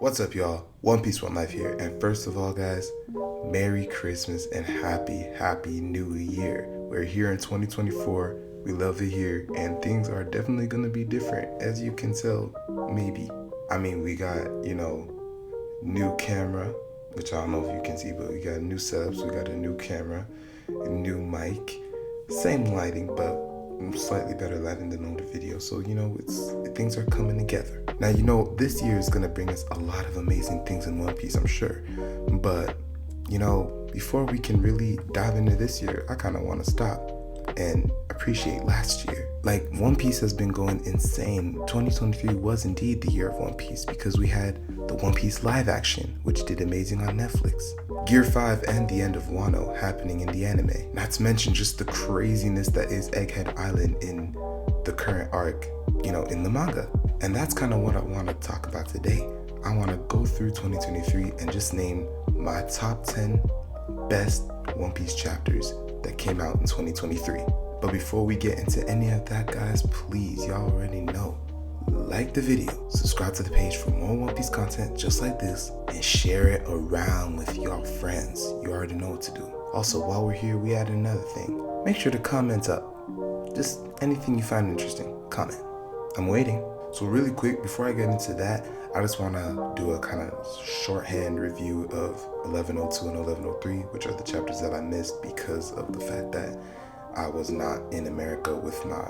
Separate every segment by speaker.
Speaker 1: What's up, y'all? One Piece One Life here, and first of all, guys, Merry Christmas and Happy New Year. We're here in 2024. We love it here, and things are definitely gonna be different, as you can tell, maybe. I mean, we got, new camera, which I don't know if you can see, but we got new setups, we got a new camera, a new mic, same lighting, but slightly better lighting than on the video. So, things are coming together. Now, this year is going to bring us a lot of amazing things in One Piece, I'm sure. But, before we can really dive into this year, I kind of want to stop and appreciate last year. Like, One Piece has been going insane. 2023 was indeed the year of One Piece because we had the One Piece live action, which did amazing on Netflix. Gear 5 and the end of Wano happening in the anime. Not to mention just the craziness that is Egghead Island in the current arc, in the manga. And that's kind of what I want to talk about today. I want to go through 2023 and just name my top 10 best One Piece chapters that came out in 2023. But before we get into any of that, guys, please, y'all already know, like the video, subscribe to the page for more One Piece content just like this, and share it around with your friends. You already know what to do. Also, while we're here, we add another thing. Make sure to comment up. Just anything you find interesting, comment. I'm waiting. So really quick, before I get into that, I just want to do a kind of shorthand review of 1102 and 1103, which are the chapters that I missed because of the fact that I was not in America with my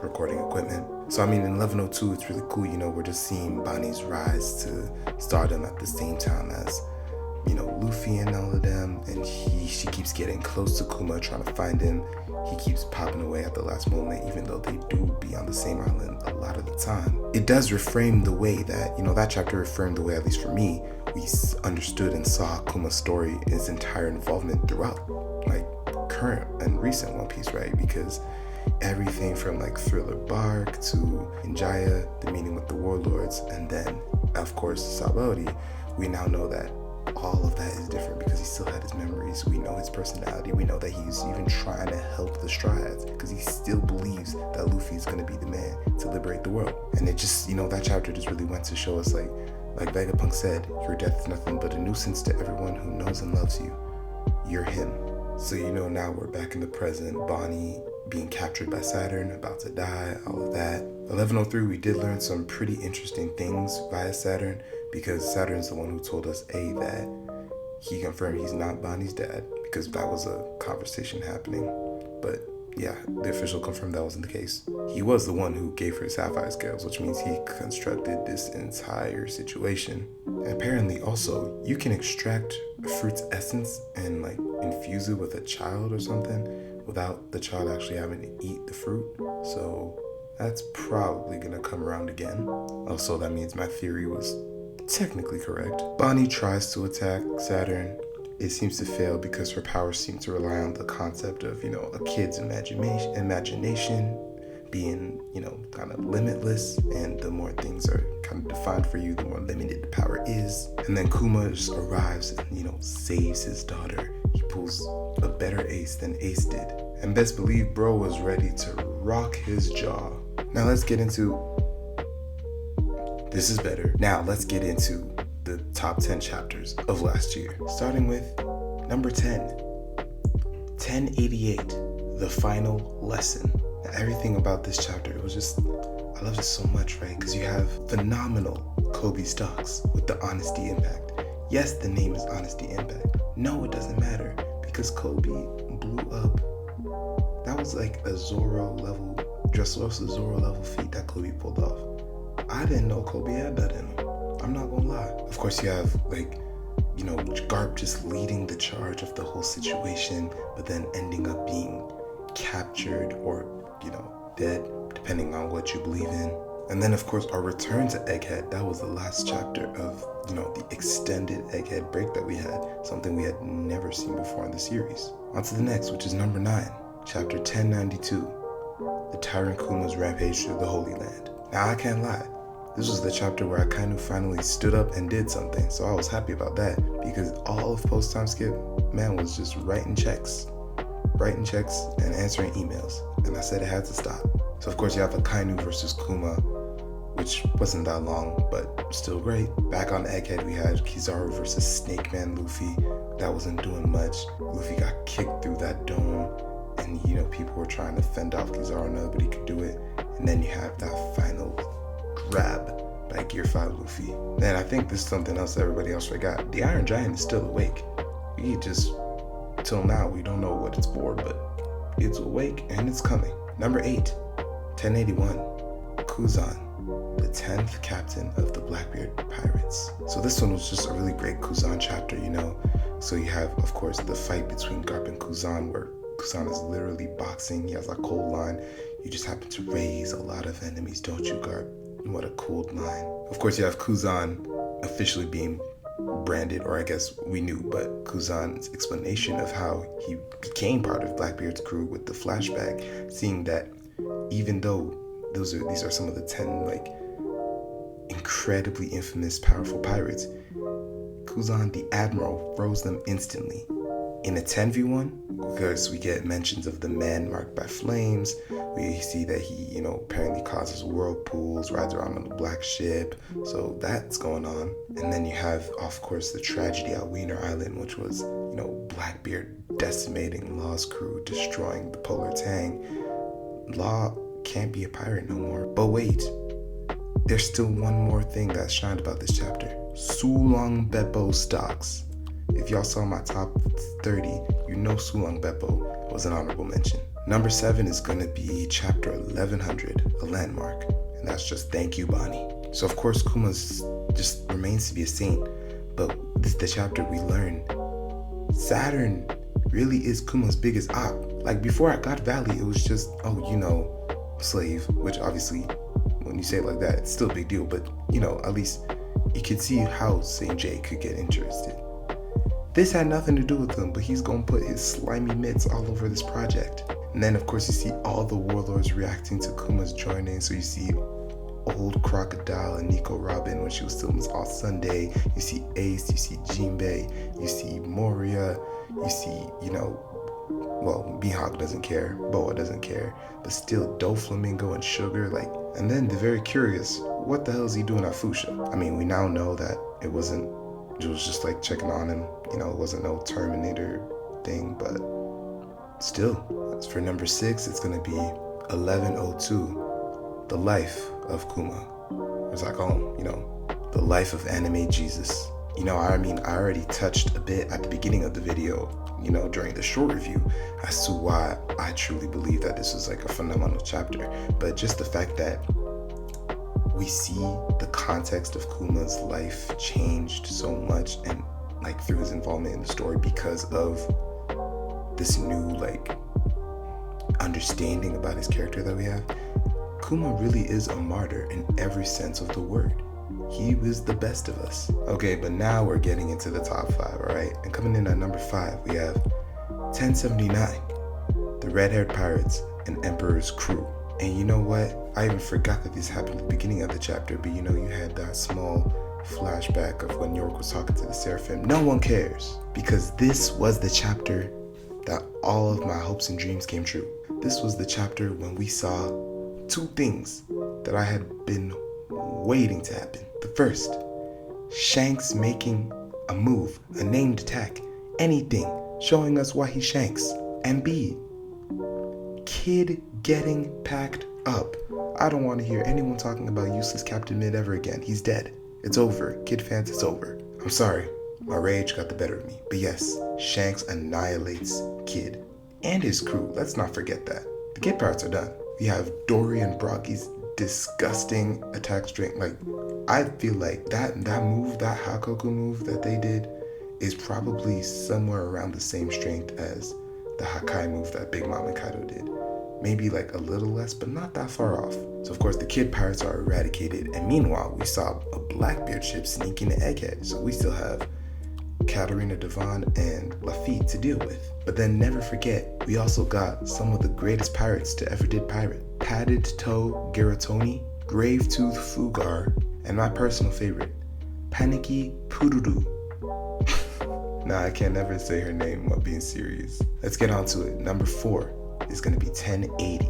Speaker 1: recording equipment. So in 1102, it's really cool, we're just seeing Bonnie's rise to stardom at the same time as, Luffy and all of them, and she keeps getting close to Kuma, trying to find him. He keeps popping away at the last moment, even though they do be on the same island a lot of the time. It does reframe the way that, that chapter reframed the way, at least for me, we understood and saw Kuma's story, his entire involvement throughout, like, current and recent One Piece, right? Because everything from like Thriller Bark to Injaya, the meeting with the warlords, and then, of course, Sabaody, we now know that all of that is different because he still had his memories. We know his personality. We know that he's even trying to help the Strides because he still believes that Luffy is going to be the man to liberate the world. And it just, that chapter just really went to show us, like Vegapunk said, your death is nothing but a nuisance to everyone who knows and loves you. You're him. So, now we're back in the present. Bonnie being captured by Saturn, about to die, all of that. 1103, we did learn some pretty interesting things via Saturn, because Saturn's the one who told us, that he confirmed he's not Bonnie's dad, because that was a conversation happening. But yeah, the official confirmed that wasn't the case. He was the one who gave her sapphire scales, which means he constructed this entire situation. And apparently also, you can extract a fruit's essence and infuse it with a child or something without the child actually having to eat the fruit. So that's probably gonna come around again. Also, that means my theory was technically correct. Bonnie tries to attack Saturn. It seems to fail because her powers seem to rely on the concept of, a kid's imagination being, kind of limitless, and the more things are kind of defined for you, the more limited the power is. And then Kuma just arrives and, saves his daughter. He pulls a better ace than Ace did. And best believe bro was ready to rock his jaw. Now let's get into... This is better. Now let's get into the top 10 chapters of last year. Starting with number 10. 1088, the final lesson. Now, everything about this chapter, it was just... I love it so much, right? Because you have phenomenal Kobe Stocks with the Honesty Impact. Yes, the name is Honesty Impact. No, it doesn't matter, because Kobe blew up. That was like a Zoro level, Dressrosa Zoro level feat that Kobe pulled off. I didn't know Kobe had that in him. I'm not gonna lie. Of course, you have Garp just leading the charge of the whole situation, but then ending up being captured or, dead, depending on what you believe in. And then, of course, our return to Egghead. That was the last chapter of, the extended Egghead break that we had, something we had never seen before in the series. On to the next, which is number 9, chapter 1092, the Tyrant Kuma's rampage through the Holy Land. Now, I can't lie. This was the chapter where Akainu finally stood up and did something, so I was happy about that, because all of post-time skip, man, was just writing checks and answering emails, and I said it had to stop. So of course you have Akainu versus Kuma, which wasn't that long, but still great. Back on Egghead, we had Kizaru versus Snake Man Luffy. That wasn't doing much. Luffy got kicked through that dome, and people were trying to fend off Kizaru, nobody could do it. And then you have that final grab by Gear 5 Luffy. And I think this is something else that everybody else forgot. The Iron Giant is still awake. Till now, we don't know what it's for, but it's awake and it's coming. Number 8, 1081, Kuzan, the 10th captain of the Blackbeard Pirates. So this one was just a really great Kuzan chapter, So you have, of course, the fight between Garp and Kuzan, where Kuzan is literally boxing. He has a cold line. You just happen to raise a lot of enemies, don't you, Garp? What a cold line. Of course, you have Kuzan officially being branded, or I guess we knew, but Kuzan's explanation of how he became part of Blackbeard's crew with the flashback, seeing that even though these are some of the 10 incredibly infamous powerful pirates, Kuzan the Admiral froze them instantly. In a 10v1, because we get mentions of the man marked by flames, we see that he, apparently causes whirlpools, rides around on the black ship, so that's going on. And then you have, of course, the tragedy at Wiener Island, which was, Blackbeard decimating Law's crew, destroying the Polar Tang. Law can't be a pirate no more. But wait, there's still one more thing that shined about this chapter. Sulong Beppo stocks. If y'all saw my top 30, Sulong Beppo was an honorable mention. Number 7 is going to be chapter 1100, a landmark, and that's just Thank You, Bonnie. So of course Kuma's just remains to be a saint, but this is the chapter we learn Saturn really is Kuma's biggest op. Like before at God Valley, it was just, slave, which obviously when you say it like that, it's still a big deal, but at least you could see how St. J could get interested. This had nothing to do with him, but he's gonna put his slimy mitts all over this project. And then of course you see all the warlords reacting to Kuma's joining. So you see old Crocodile and Nico Robin when she was still Miss All Sunday. You see Ace, you see Jinbei, you see Moria, you see, Mihawk doesn't care, Boa doesn't care, but still Doflamingo and Sugar, and then they're very curious, what the hell is he doing at Fuchsia? I mean, we now know that it was just checking on him, it wasn't no Terminator thing, but still. As for number 6, it's gonna be 1102, the life of Kuma. It's the life of anime Jesus. I already touched a bit at the beginning of the video, during the short review, as to why I truly believe that this was a phenomenal chapter. But just the fact that we see the context of Kuma's life changed so much, and through his involvement in the story because of this new understanding about his character that we have. Kuma really is a martyr in every sense of the word. He was the best of us. Okay, but now we're getting into the top 5, alright? And coming in at number 5, we have 1079, the Red-Haired Pirates and Emperor's Crew. And you know what? I even forgot that this happened at the beginning of the chapter, but you had that small flashback of when York was talking to the Seraphim. No one cares, because this was the chapter that all of my hopes and dreams came true. This was the chapter when we saw 2 things that I had been waiting to happen. The first, Shanks making a move, a named attack, anything, showing us why he Shanks. And B, Kid getting packed up. I don't want to hear anyone talking about useless Captain Mid ever again. He's dead. It's over. Kid fans, it's over. I'm sorry. My rage got the better of me. But yes, Shanks annihilates Kid and his crew. Let's not forget that. The Kid Pirates are done. We have Dory and Brocky's disgusting attack strength. I feel like that move, that Hakoku move that they did is probably somewhere around the same strength as the Hakai move that Big Mom and Kaido did. Maybe a little less, but not that far off. So of course the Kid Pirates are eradicated, and meanwhile we saw a Blackbeard ship sneak into Egghead. So we still have Katarina Devon and Lafitte to deal with. But then never forget, we also got some of the greatest pirates to ever did pirate. Padded Toe Garatoni, Gravetooth Fugar, and my personal favorite, Paniki Pururu. Nah, I can't never say her name while being serious. Let's get on to it. Number 4 is going to be 1080,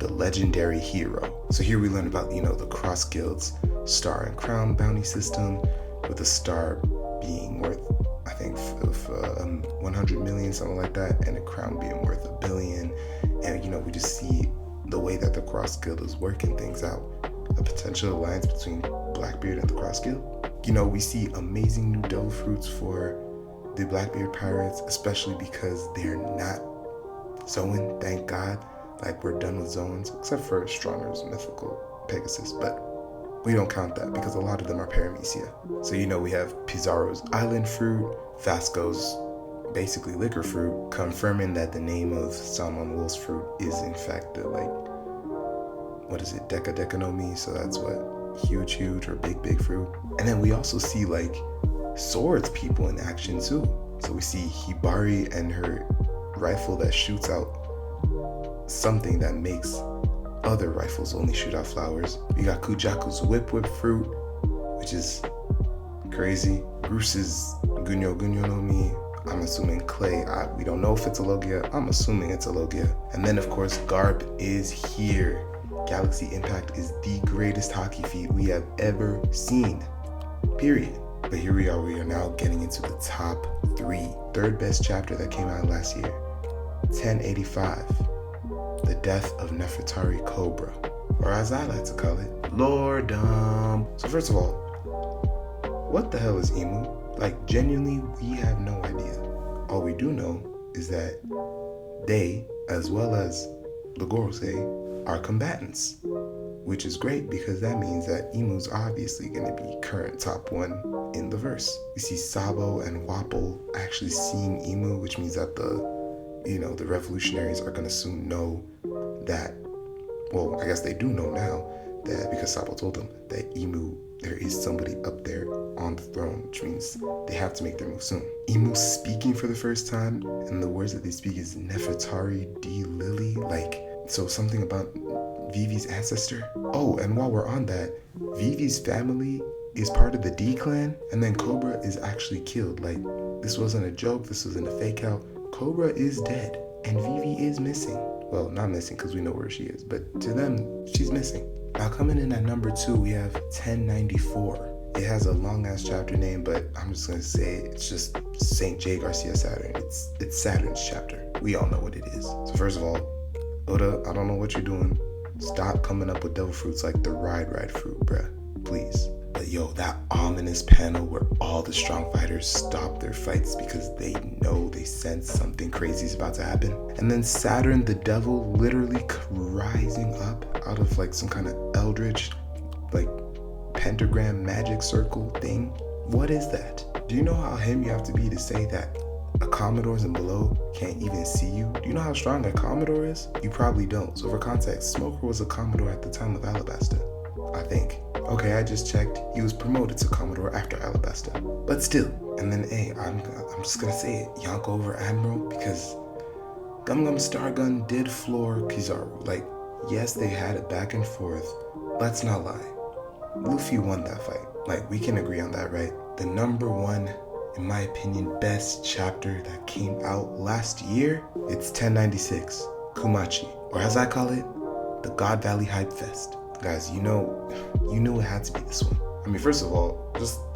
Speaker 1: the legendary hero. So here we learn about, the Cross Guild's star and crown bounty system, with a star being worth, I think, 100 million, something like that, and a crown being worth $1 billion. And, we just see the way that the Cross Guild is working things out. A potential alliance between Blackbeard and the Cross Guild. We see amazing new devil fruits for the Blackbeard pirates, especially because they're not zoning, thank God. Like, we're done with zones, except for Stronger's mythical Pegasus, but we don't count that because a lot of them are paramecia. So, we have Pizarro's island fruit, Vasco's basically liquor fruit, confirming that the name of Salmon Wolf's fruit is in fact the, Decanomi, so that's what, huge or big fruit. And then we also see swords people in action too. So we see Hibari and her rifle that shoots out something that makes other rifles only shoot out flowers. We got Kujaku's whip fruit, which is crazy. Bruce's Gunyo no Mi, I'm assuming clay. We don't know if it's a Logia. I'm assuming it's a Logia. And then of course Garp is here. Galaxy Impact is the greatest hockey feat we have ever seen. Period. But here we are now getting into the top 3. Third best chapter that came out last year. 1085. The Death of Nefertari Cobra, or as I like to call it, Lordom. So first of all, what the hell is Emu? Genuinely, we have no idea. All we do know is that they, as well as the Gorosei, are combatants, which is great because that means that Emu's obviously going to be current top 1 in the verse. We see Sabo and Wapol actually seeing Emu, which means that the revolutionaries are going to soon know that, well, I guess they do know now, that because Sabo told them that Emu, there is somebody up there on the throne, which means they have to make their move soon. Emu speaking for the first time, and the words that they speak is Nefertari D. Lily, so something about Vivi's ancestor. Oh, and while we're on that, Vivi's family is part of the D clan, and then Cobra is actually killed. This wasn't a joke, this wasn't a fake out. Cobra is dead, and Vivi is missing. Well, not missing because we know where she is, but to them, she's missing. Now coming in at number 2, we have 1094. It has a long-ass chapter name, but I'm just going to say it's just St. J. Garcia Saturn. It's Saturn's chapter. We all know what it is. So first of all, OUTTA, I don't know what you're doing. Stop coming up with devil fruits like the ride fruit, bruh. Please. But that ominous panel where all the strong fighters stop their fights because they know, they sense something crazy is about to happen. And then Saturn the devil literally rising up out of some kind of eldritch pentagram magic circle thing. What is that? Do you know how him you have to be to say that a Commodore's and below can't even see you? Do you know how strong a Commodore is? You probably don't. So for context, Smoker was a Commodore at the time of Alabasta, I think. Okay, I just checked. He was promoted to Commodore after Alabasta. But still. And then, I'm just gonna say it. Yonko over Admiral, because Gum Gum Stargun did floor Kizaru. Yes, they had it back and forth. Let's not lie. Luffy won that fight. We can agree on that, right? The number 1, in my opinion, best chapter that came out last year, it's 1096, Kumachi. Or as I call it, the God Valley Hype Fest. Guys, you knew it had to be this one. I mean, first of all,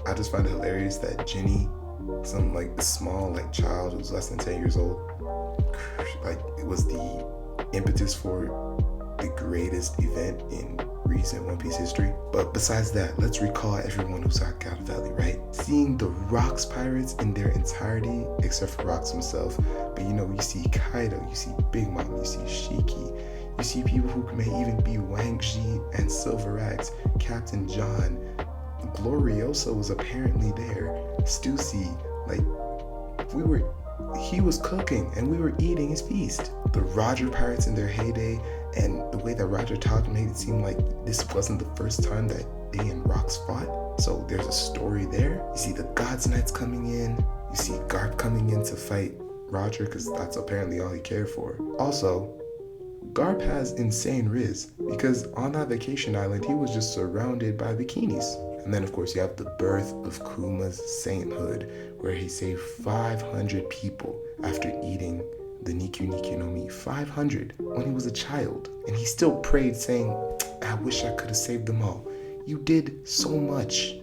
Speaker 1: I just find it hilarious that Ginny, some small child who's less than 10 years old, it was the impetus for the greatest event in recent One Piece history. But besides that, let's recall everyone who's at God Valley, right? Seeing the Rocks pirates in their entirety, except for Rocks himself. But you see Kaido, you see Big Mom, you see Shiki, you see people who may even be Wang Ji and Silver Axe, Captain John, Glorioso was apparently there, Stussy, he was cooking and we were eating his feast. The Roger pirates in their heyday, and the way that Roger talked made it seem like this wasn't the first time that they and Rocks fought. So there's a story there. You see the God's Knights coming in, you see Garp coming in to fight Roger because that's apparently all he cared for. Also, Garp has insane riz because on that vacation island he was just surrounded by bikinis. And then of course you have the birth of Kuma's sainthood, where he saved 500 people after eating the Nikkyu Nikkyu no Mi 500 when he was a child, and he still prayed saying, I wish I could have saved them all. You did so much.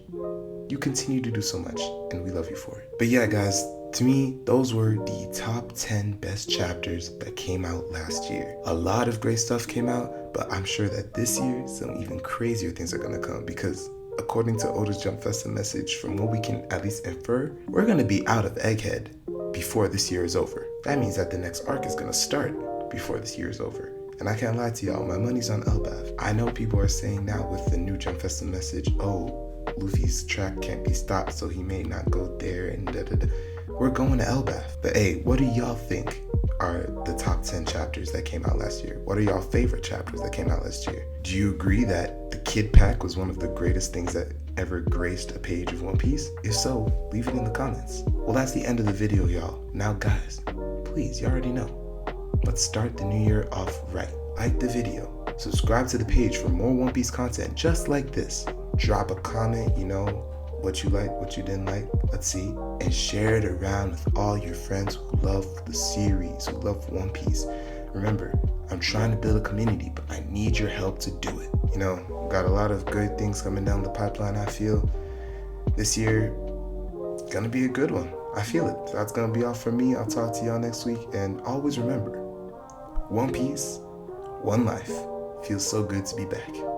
Speaker 1: You continue to do so much, and we love you for it. But yeah, guys, to me, those were the top 10 best chapters that came out last year. A lot of great stuff came out, but I'm sure that this year, some even crazier things are gonna come, because according to OUTTA's Jump Festa message, from what we can at least infer, we're gonna be out of Egghead before this year is over. That means that the next arc is gonna start before this year is over. And I can't lie to y'all, my money's on Elbaf. I know people are saying now with the new Jump Festa message, oh, Luffy's track can't be stopped, so he may not go there and da-da-da. We're going to Elbaf. But hey, what do y'all think are the top 10 chapters that came out last year? What are y'all favorite chapters that came out last year? Do you agree that the Kid Pack was one of the greatest things that ever graced a page of One Piece? If so, leave it in the comments. Well, that's the end of the video, y'all. Now, guys, please, you already know. Let's start the new year off right. Like the video, subscribe to the page for more One Piece content just like this. Drop a comment, what you liked, what you didn't like, let's see. And share it around with all your friends who love the series, who love One Piece. Remember, I'm trying to build a community, but I need your help to do it. Got a lot of good things coming down the pipeline, I feel. This year, gonna be a good one. I feel it. So that's gonna be all from me. I'll talk to y'all next week. And always remember, One Piece, one life. Feels so good to be back.